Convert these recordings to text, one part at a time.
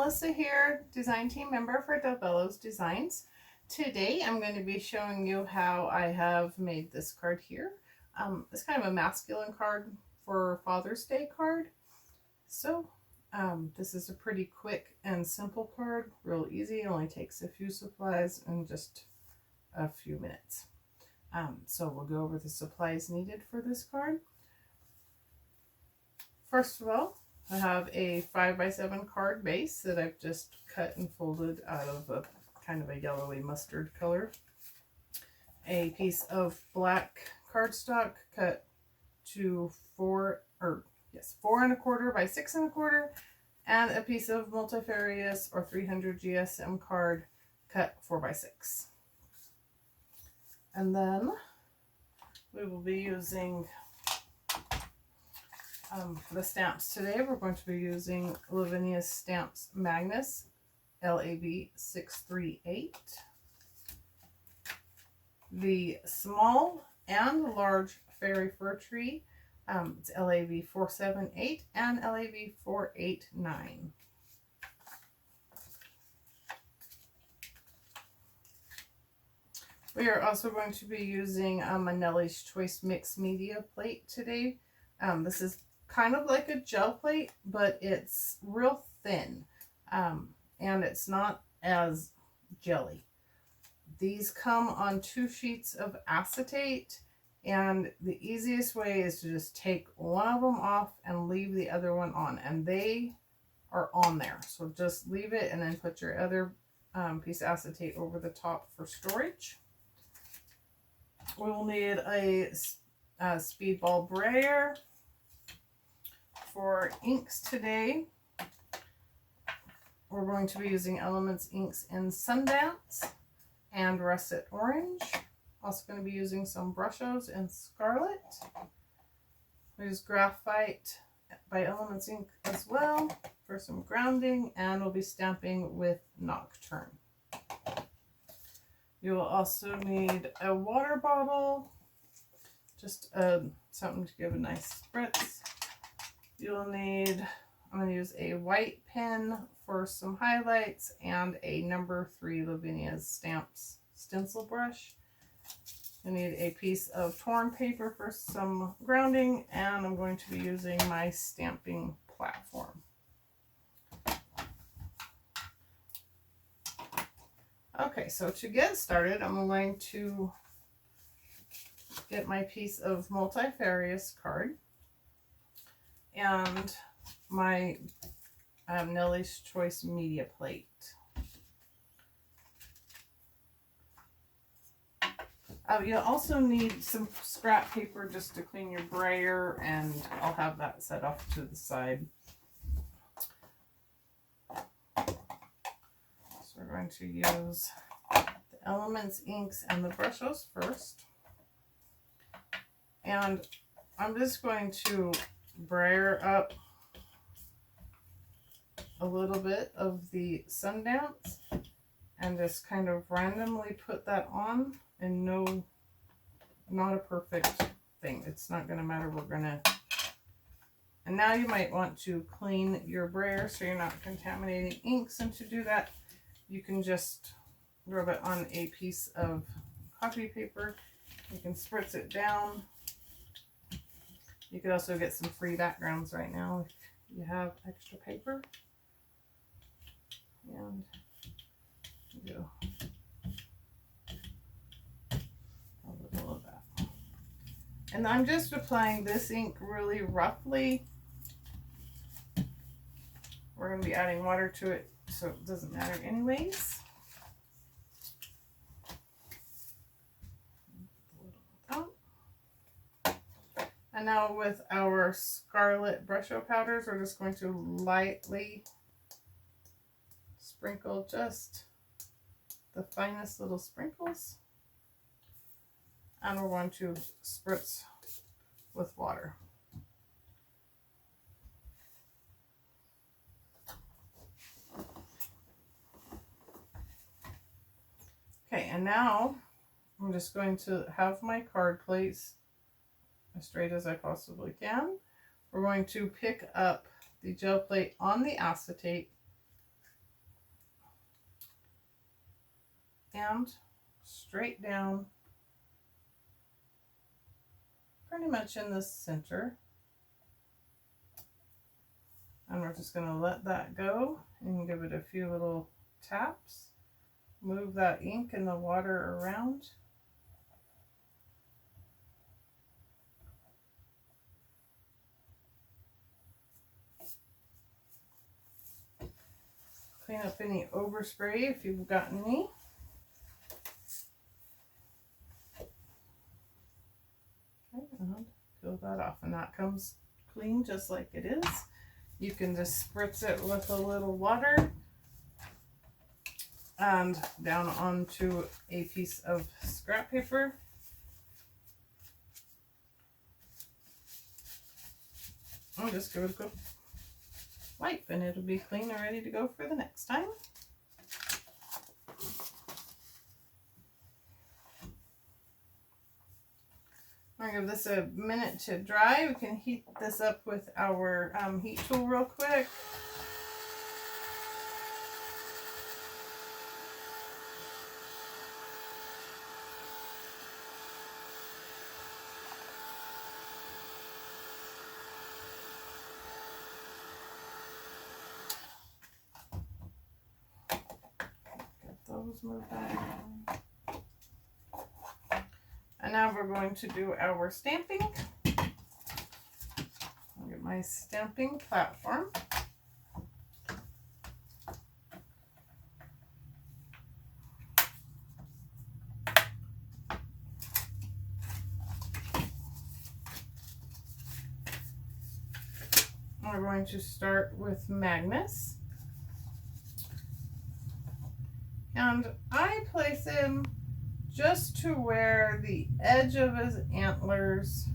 Melissa here, design team member for Bello's Designs. Today I'm going to be showing you how I have made this card here. It's kind of a masculine card for Father's Day card. So this is a pretty quick and simple card, real easy. It only takes a few supplies and just a few minutes. So we'll go over the supplies needed for this card. First of all, I have a 5x7 card base that I've just cut and folded out of a kind of a yellowy mustard color. A piece of black cardstock cut to 4 1/4 by 6 1/4, and a piece of Multifarous or 300 GSM card cut 4x6. And then we will be using for the stamps today. We're going to be using Lavinia's stamps Magnus LAB 638. The small and large fairy fir tree, it's LAB 478 and LAB 489. We are also going to be using a Nellie's Choice Mixed Media plate today. This is kind of like a gel plate, but it's real thin, and it's not as jelly. These come on 2 sheets of acetate, and the easiest way is to just take one of them off and leave the other one on, and they are on there. So just leave it and then put your other piece of acetate over the top for storage. We will need a speedball brayer. For inks today, we're going to be using Elements inks in Sundance and Russet Orange. Also going to be using some brushes in Scarlet. We use Graphite by Elements ink as well for some grounding, and we'll be stamping with Nocturne. You will also need a water bottle, just something to give a nice spritz. You'll need, I'm going to use a white pen for some highlights and a number 3 Lavinia's Stamps stencil brush. You need a piece of torn paper for some grounding, and I'm going to be using my stamping platform. Okay, so to get started, I'm going to get my piece of Multifarous card and my Nellie's Choice Media plate. You'll also need some scrap paper just to clean your brayer, and I'll have that set off to the side. So we're going to use the Elements inks and the brushes first. And I'm just going to brayer up a little bit of the Sundance and just kind of randomly put that on, and not a perfect thing. It's not going to matter. And now you might want to clean your brayer so you're not contaminating inks, and to do that you can just rub it on a piece of copy paper. You can spritz it down. You could also get some free backgrounds right now if you have extra paper. And do a little of that. And I'm just applying this ink really roughly. We're going to be adding water to it, so it doesn't matter anyways. And now with our Scarlet Brush-O powders, we're just going to lightly sprinkle just the finest little sprinkles. And we're going to spritz with water. Okay, and now I'm just going to have my card placed as straight as I possibly can. We're going to pick up the gel plate on the acetate and straight down, pretty much in the center. And we're just going to let that go and give it a few little taps. Move that ink and the water around. Clean up any overspray if you've got any. Okay, and peel that off, and that comes clean just like it is. You can just spritz it with a little water and down onto a piece of scrap paper. I'll just give it a quick wipe and it'll be clean and ready to go for the next time. I'm gonna give this a minute to dry. We can heat this up with our heat tool real quick. Those move back. And now we're going to do our stamping. I'll get my stamping platform. We're going to start with Magnus. And I place him just to where the edge of his antlers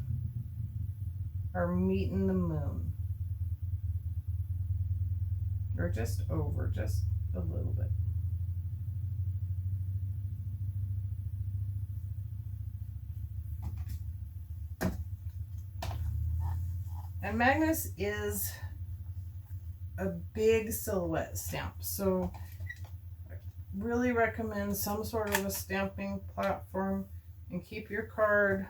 are meeting the moon. Or just over, just a little bit. And Magnus is a big silhouette stamp, so really recommend some sort of a stamping platform and keep your card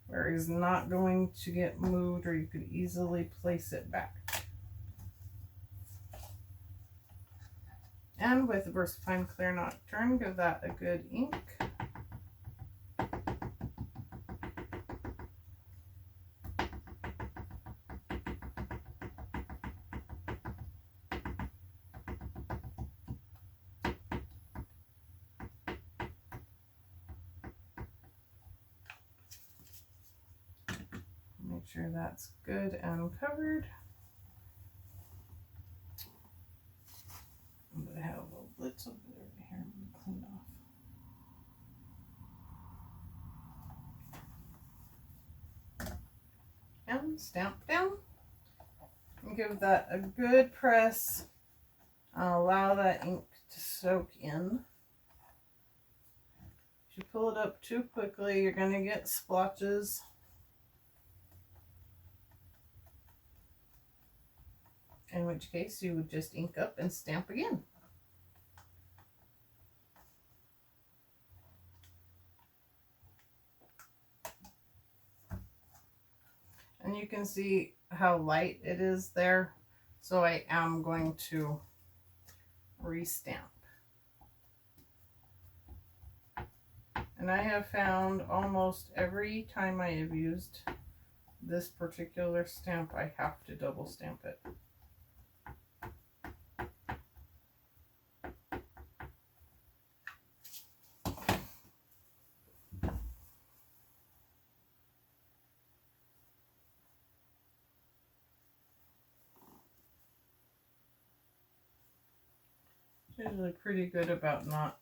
where it's not going to get moved, or you could easily place it back. And with VersaFine Clear Nocturne, give that a good ink. Make sure that's good and covered. But I have a little blitz over there. Here, I'm going to clean off. And stamp down. And give that a good press. Allow that ink to soak in. If you pull it up too quickly, you're going to get splotches. In which case you would just ink up and stamp again. And you can see how light it is there. So I am going to restamp. And I have found almost every time I have used this particular stamp, I have to double stamp it. Usually pretty good about not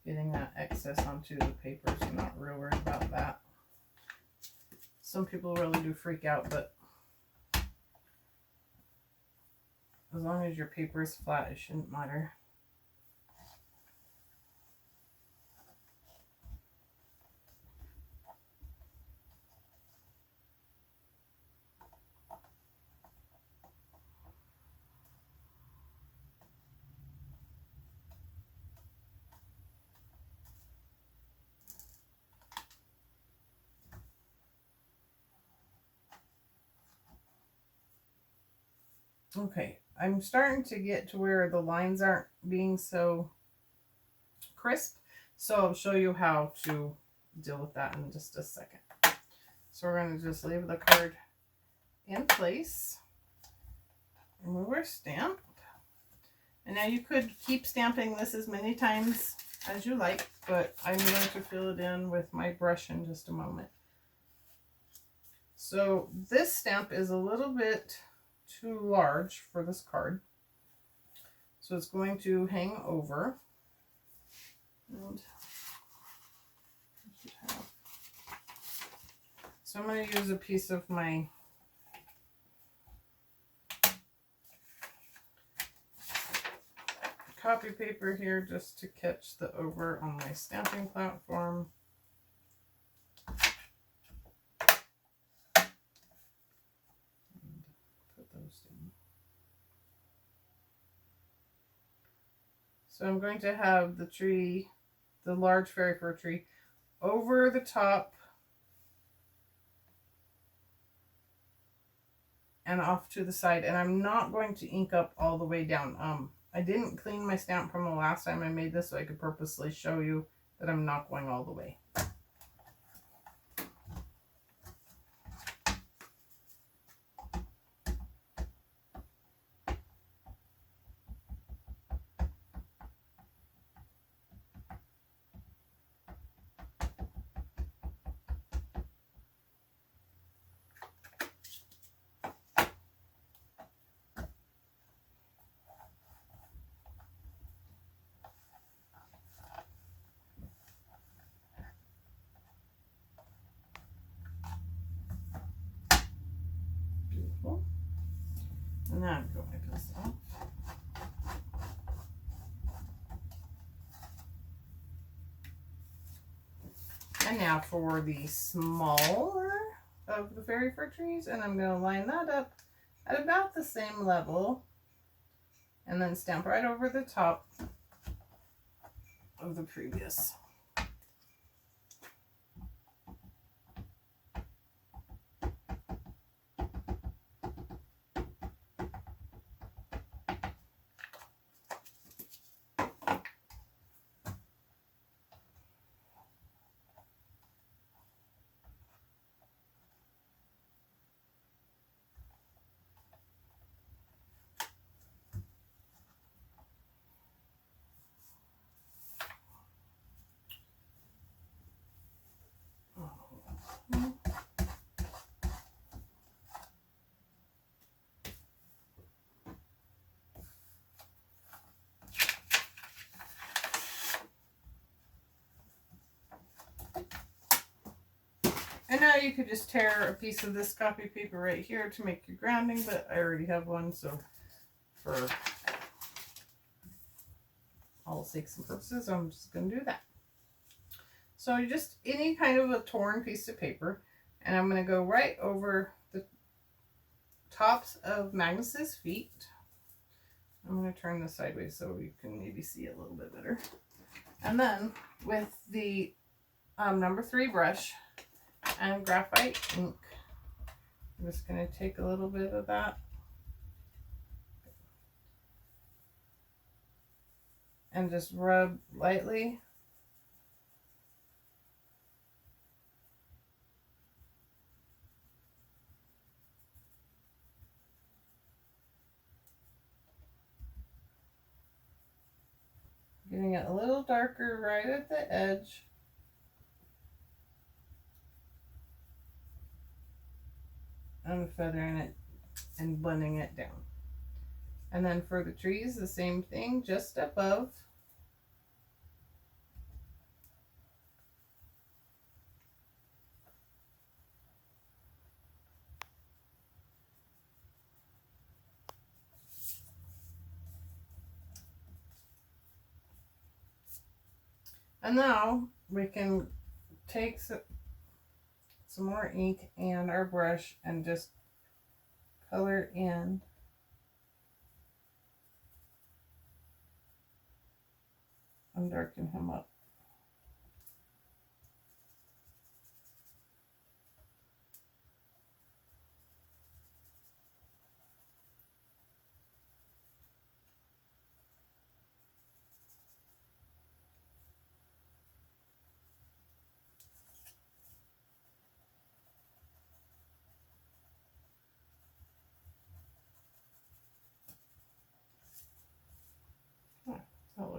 getting that excess onto the paper, so I'm not real worried about that. Some people really do freak out, but as long as your paper is flat, it shouldn't matter. Okay, I'm starting to get to where the lines aren't being so crisp, so I'll show you how to deal with that in just a second. So we're going to just leave the card in place, remove our stamp, and now you could keep stamping this as many times as you like, but I'm going to fill it in with my brush in just a moment. So this stamp is a little bit too large for this card, so it's going to hang over. And so I'm going to use a piece of my copy paper here just to catch the over on my stamping platform. And put those down. So I'm going to have the tree, the large fairy fir tree, over the top and off to the side, and I'm not going to ink up all the way down. I didn't clean my stamp from the last time I made this, so I could purposely show you that I'm not going all the way. Beautiful. And now I'm going to wipe this off. And now for the smaller of the fairy fir trees, and I'm going to line that up at about the same level and then stamp right over the top of the previous. And now you could just tear a piece of this copy paper right here to make your grounding, but I already have one, so for all sakes and purposes, I'm just going to do that. So just any kind of a torn piece of paper, and I'm going to go right over the tops of Magnus's feet. I'm going to turn this sideways so you can maybe see it a little bit better. And then with the number 3 brush and graphite ink, I'm just going to take a little bit of that and just rub lightly. Getting it a little darker right at the edge. And feathering it and blending it down. And then for the trees, the same thing, just above. And now we can take some more ink and our brush and just color in and darken him up.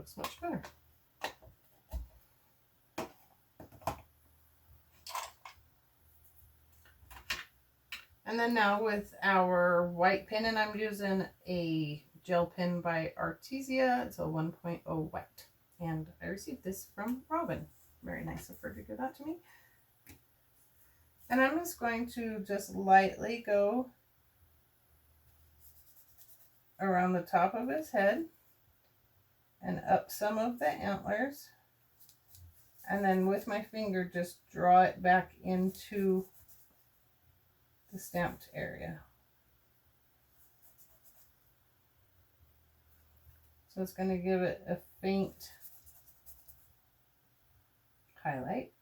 looks much better. And then now with our white pen, and I'm using a gel pen by Adheaseive. It's a 1.0 white. And I received this from Robin. Very nice of her to give that to me. And I'm just going to just lightly go around the top of his head and up some of the antlers. And then with my finger, just draw it back into the stamped area. So it's going to give it a faint highlight.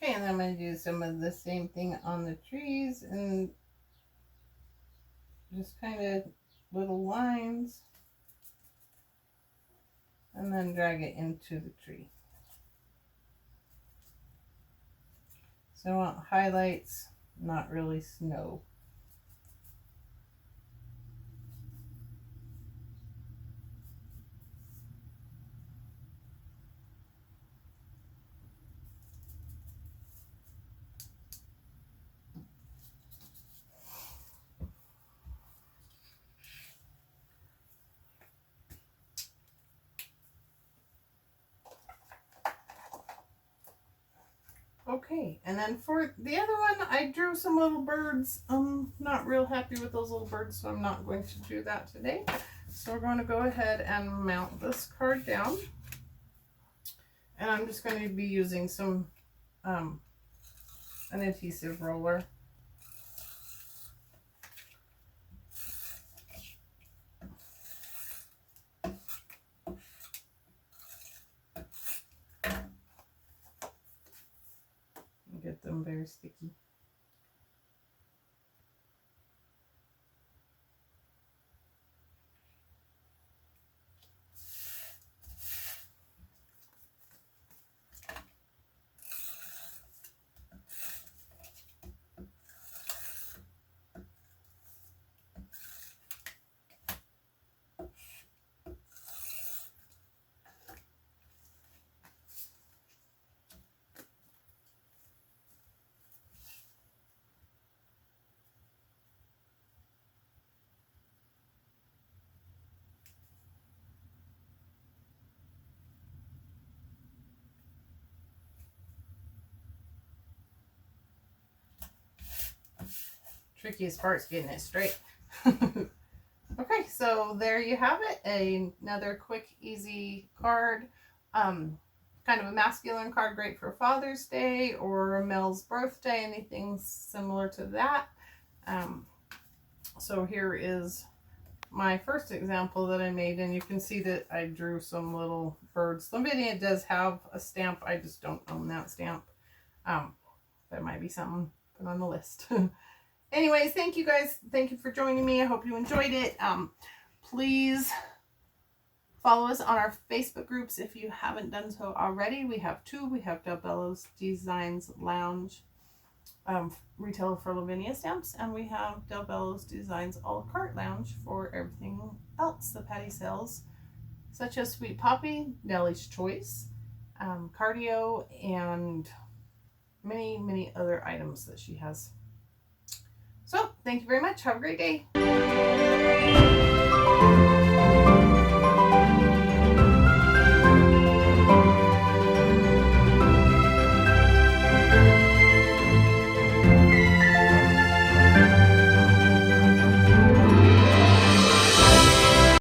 Okay, and I'm going to do some of the same thing on the trees and just kind of little lines and then drag it into the tree. So I want highlights, not really snow. Okay, and then for the other one, I drew some little birds. I'm not real happy with those little birds, so I'm not going to do that today. So we're going to go ahead and mount this card down. And I'm just going to be using some, an adhesive roller. Get them very sticky. Trickiest part's getting it straight. Okay, so there you have it. Another quick, easy card. Kind of a masculine card, great for Father's Day or Mel's birthday, anything similar to that. So here is my first example that I made, and you can see that I drew some little birds. Lavinia does have a stamp. I just don't own that stamp. That might be something put on the list. Anyways, thank you guys. Thank you for joining me. I hope you enjoyed it. Please follow us on our Facebook groups if you haven't done so already. We have two. We have Bello's Designs Lounge, retailer for Lavinia stamps, and we have Bello's Designs a la carte lounge for everything else that Patty sells, such as Sweet Poppy, Nellie's Choice, cardio, and many other items that she has. So thank you very much. Have a great day.